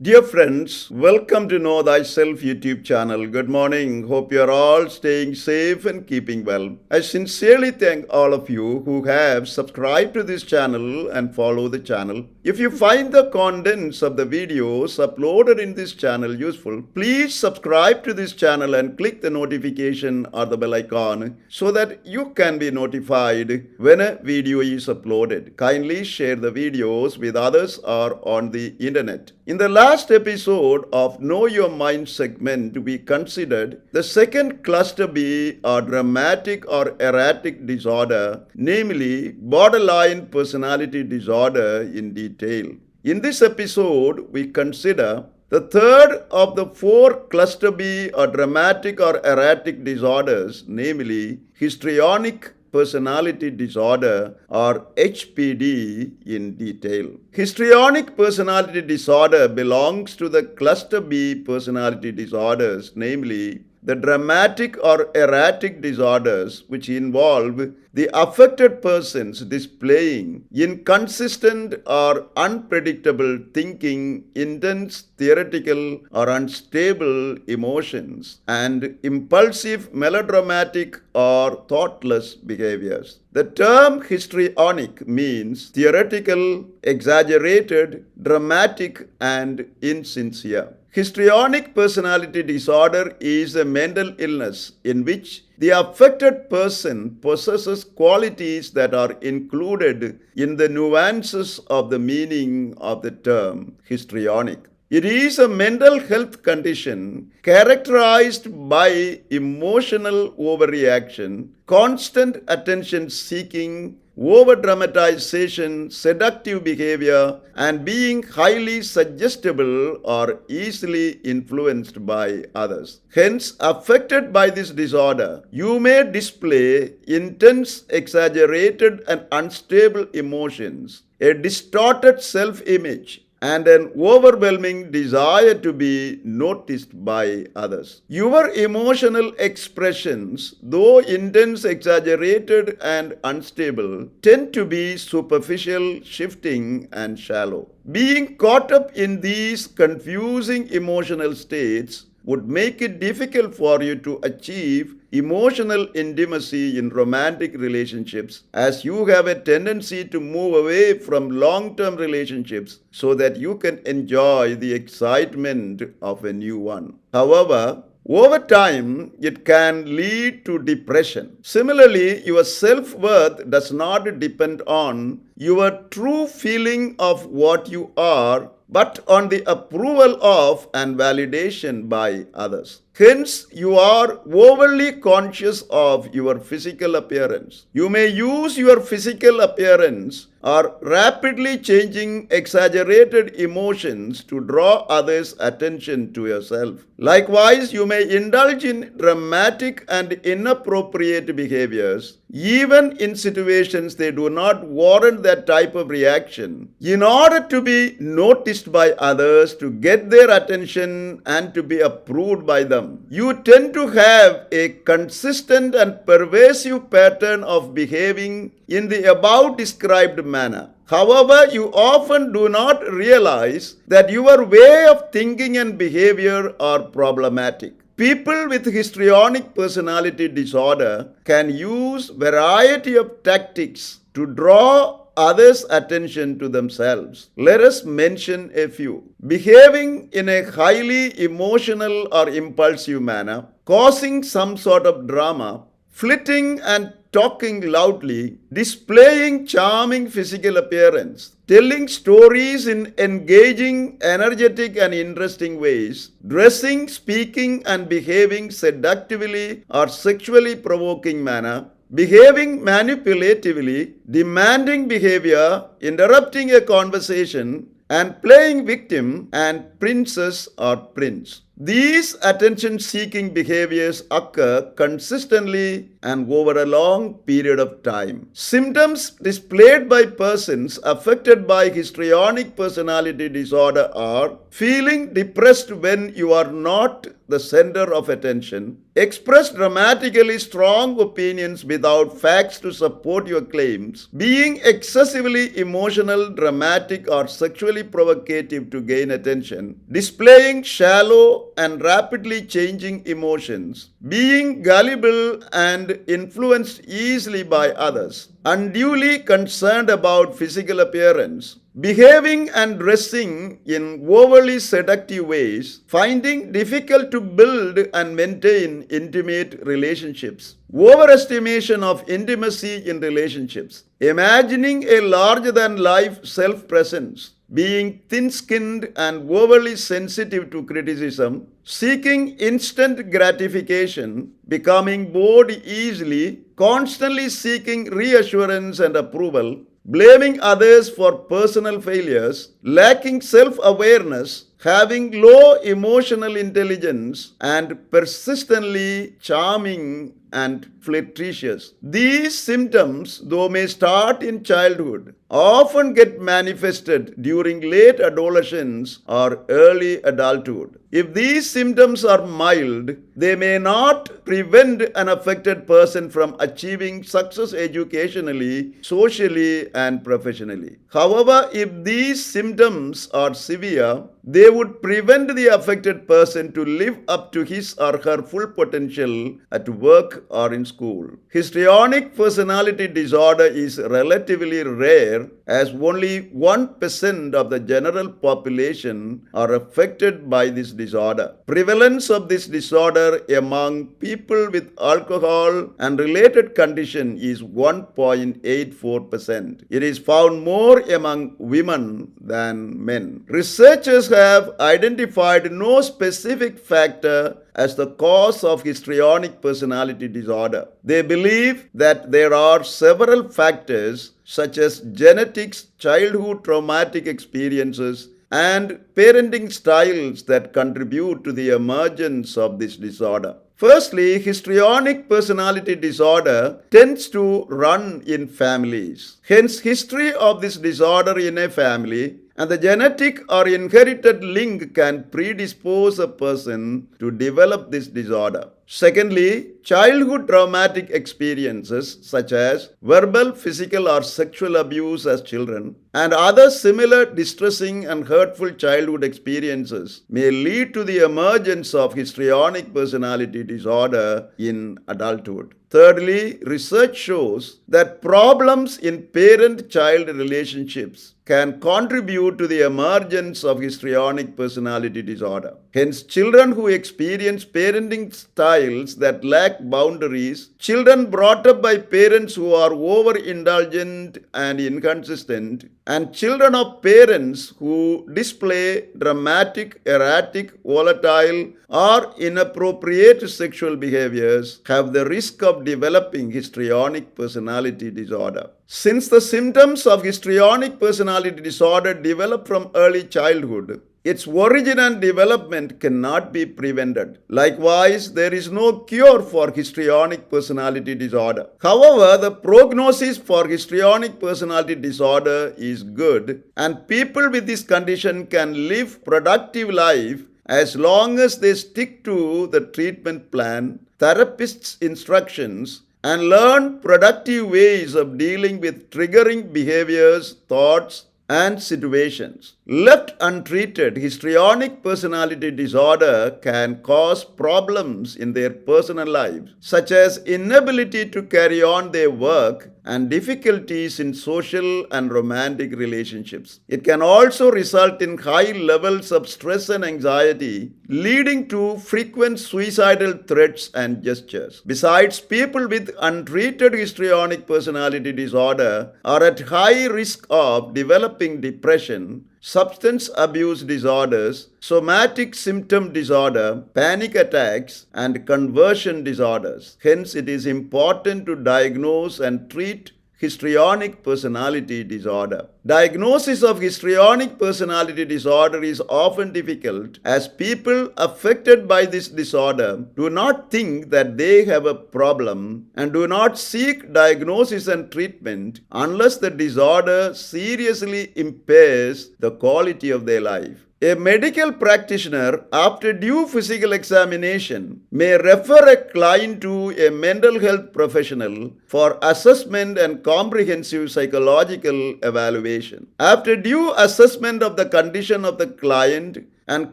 Dear friends, welcome to Know Thyself YouTube Channel. Good morning. Hope you are all staying safe and keeping well. I sincerely thank all of you who have subscribed to this channel and follow the channel. If you find the contents of the videos uploaded in this channel useful, please subscribe to this channel and click the notification or the bell icon so that you can be notified when a video is uploaded. Kindly share the videos with others or on the internet. In the last episode of Know Your Mind segment, we considered the second cluster B or dramatic or erratic disorder, namely borderline personality disorder in detail. In this episode, we consider the third of the four cluster B or dramatic or erratic disorders, namely histrionic personality disorder or HPD in detail. Histrionic personality disorder belongs to the cluster B personality disorders, namely the dramatic or erratic disorders, which involve the affected persons displaying inconsistent or unpredictable thinking, intense theoretical or unstable emotions, and impulsive, melodramatic, or thoughtless behaviors. The term histrionic means theoretical, exaggerated, dramatic, and insincere. Histrionic personality disorder is a mental illness in which the affected person possesses qualities that are included in the nuances of the meaning of the term histrionic. It is a mental health condition characterized by emotional overreaction, constant attention seeking, over-dramatization, seductive behavior, and being highly suggestible or easily influenced by others. Hence, affected by this disorder, you may display intense, exaggerated, and unstable emotions, a distorted self-image, and an overwhelming desire to be noticed by others. Your emotional expressions, though intense, exaggerated, and unstable, tend to be superficial, shifting, and shallow. Being caught up in these confusing emotional states would make it difficult for you to achieve emotional intimacy in romantic relationships, as you have a tendency to move away from long-term relationships so that you can enjoy the excitement of a new one. However, over time, it can lead to depression. Similarly, your self-worth does not depend on your true feeling of what you are, but on the approval of and validation by others. Hence, you are overly conscious of your physical appearance. You may use your physical appearance or rapidly changing exaggerated emotions to draw others' attention to yourself. Likewise, you may indulge in dramatic and inappropriate behaviors, even in situations they do not warrant that type of reaction, in order to be noticed by others, to get their attention, and to be approved by them. You tend to have a consistent and pervasive pattern of behaving in the above described manner. However, you often do not realize that your way of thinking and behavior are problematic. People with histrionic personality disorder can use variety of tactics to draw others' attention to themselves. Let us mention a few. Behaving in a highly emotional or impulsive manner, causing some sort of drama, flirting and talking loudly, displaying charming physical appearance, telling stories in engaging, energetic, and interesting ways, dressing, speaking, and behaving seductively or sexually provoking manner, behaving manipulatively, demanding behavior, interrupting a conversation, and playing victim and princess or prince. These attention-seeking behaviors occur consistently and over a long period of time. Symptoms displayed by persons affected by histrionic personality disorder are feeling depressed when you are not the center of attention, express dramatically strong opinions without facts to support your claims, being excessively emotional, dramatic, or sexually provocative to gain attention, displaying shallow and rapidly changing emotions, being gullible and influenced easily by others, unduly concerned about physical appearance, behaving and dressing in overly seductive ways, finding difficult to build and maintain intimate relationships, overestimation of intimacy in relationships, imagining a larger than life self presence, being thin skinned and overly sensitive to criticism, seeking instant gratification, becoming bored easily, constantly seeking reassurance and approval, blaming others for personal failures, lacking self awareness, having low emotional intelligence, and persistently charming and flirtatious. These symptoms, though may start in childhood, often get manifested during late adolescence or early adulthood. If these symptoms are mild, they may not prevent an affected person from achieving success educationally, socially, and professionally. However, if these symptoms are severe, they would prevent the affected person to live up to his or her full potential at work or in school. Histrionic personality disorder is relatively rare, as only 1% of the general population are affected by this disorder. Prevalence of this disorder among people with alcohol and related condition is 1.84%. It is found more among women than men. Researchers have identified no specific factor as the cause of histrionic personality disorder. They believe that there are several factors such as genetics, childhood traumatic experiences, and parenting styles that contribute to the emergence of this disorder. Firstly, histrionic personality disorder tends to run in families. Hence, history of this disorder in a family and the genetic or inherited link can predispose a person to develop this disorder. Secondly, childhood traumatic experiences such as verbal, physical, or sexual abuse as children and other similar distressing and hurtful childhood experiences may lead to the emergence of histrionic personality disorder in adulthood. Thirdly, research shows that problems in parent-child relationships can contribute to the emergence of histrionic personality disorder. Hence, children who experience parenting styles that lack boundaries, children brought up by parents who are overindulgent and inconsistent, and children of parents who display dramatic, erratic, volatile, or inappropriate sexual behaviors have the risk of developing histrionic personality disorder. Since the symptoms of histrionic personality disorder develop from early childhood, its origin and development cannot be prevented. Likewise, there is no cure for histrionic personality disorder. However, the prognosis for histrionic personality disorder is good, and people with this condition can live productive life as long as they stick to the treatment plan, therapist's instructions, and learn productive ways of dealing with triggering behaviors, thoughts, and situations. Left untreated, histrionic personality disorder can cause problems in their personal lives, such as inability to carry on their work and difficulties in social and romantic relationships. It can also result in high levels of stress and anxiety, leading to frequent suicidal threats and gestures. Besides, people with untreated histrionic personality disorder are at high risk of developing depression, substance abuse disorders, somatic symptom disorder, panic attacks, and conversion disorders. Hence, it is important to diagnose and treat histrionic personality disorder. Diagnosis of histrionic personality disorder is often difficult as people affected by this disorder do not think that they have a problem and do not seek diagnosis and treatment unless the disorder seriously impairs the quality of their life. A medical practitioner, after due physical examination, may refer a client to a mental health professional for assessment and comprehensive psychological evaluation. After due assessment of the condition of the client and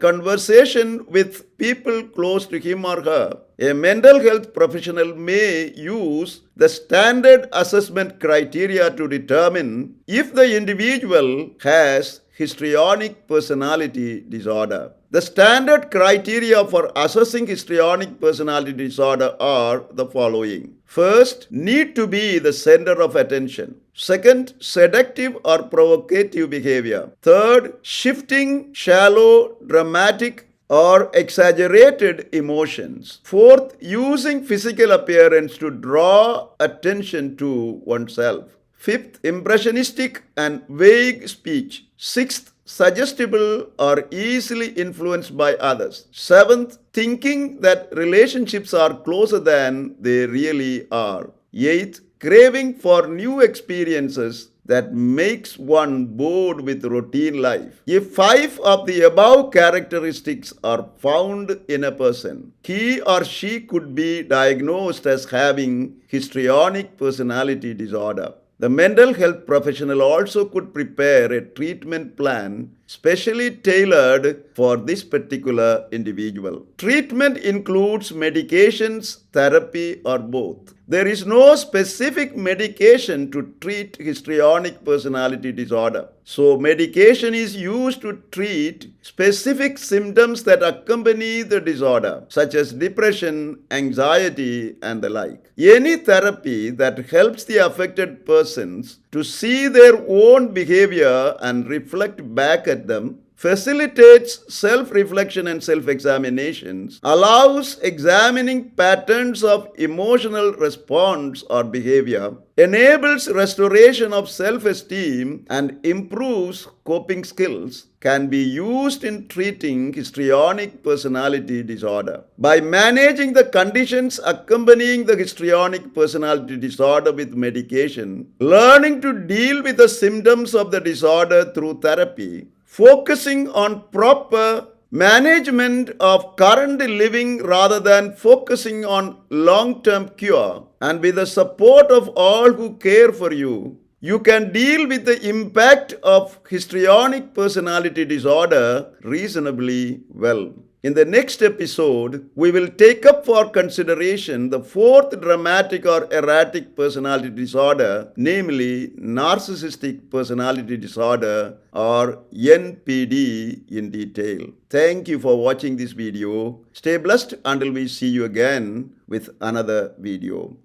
conversation with people close to him or her, a mental health professional may use the standard assessment criteria to determine if the individual has histrionic personality disorder. The standard criteria for assessing histrionic personality disorder are the following. First, need to be the center of attention. Second, seductive or provocative behavior. Third, shifting, shallow, dramatic, or exaggerated emotions. Fourth, using physical appearance to draw attention to oneself. Fifth, impressionistic and vague speech. Sixth, suggestible or easily influenced by others. Seventh, thinking that relationships are closer than they really are. Eighth, craving for new experiences that makes one bored with routine life. If 5 of the above characteristics are found in a person, he or she could be diagnosed as having histrionic personality disorder. The mental health professional also could prepare a treatment plan specially tailored for this particular individual. Treatment includes medications, therapy, or both. There is no specific medication to treat histrionic personality disorder. So, medication is used to treat specific symptoms that accompany the disorder, such as depression, anxiety, and the like. Any therapy that helps the affected persons to see their own behavior and reflect back at them, facilitates self-reflection and self-examinations, allows examining patterns of emotional response or behavior, enables restoration of self-esteem, and improves coping skills, can be used in treating histrionic personality disorder. By managing the conditions accompanying the histrionic personality disorder with medication, learning to deal with the symptoms of the disorder through therapy, focusing on proper management of current living rather than focusing on long-term cure, and with the support of all who care for you, you can deal with the impact of histrionic personality disorder reasonably well. In the next episode, we will take up for consideration the fourth dramatic or erratic personality disorder, namely narcissistic personality disorder or NPD in detail. Thank you for watching this video. Stay blessed until we see you again with another video.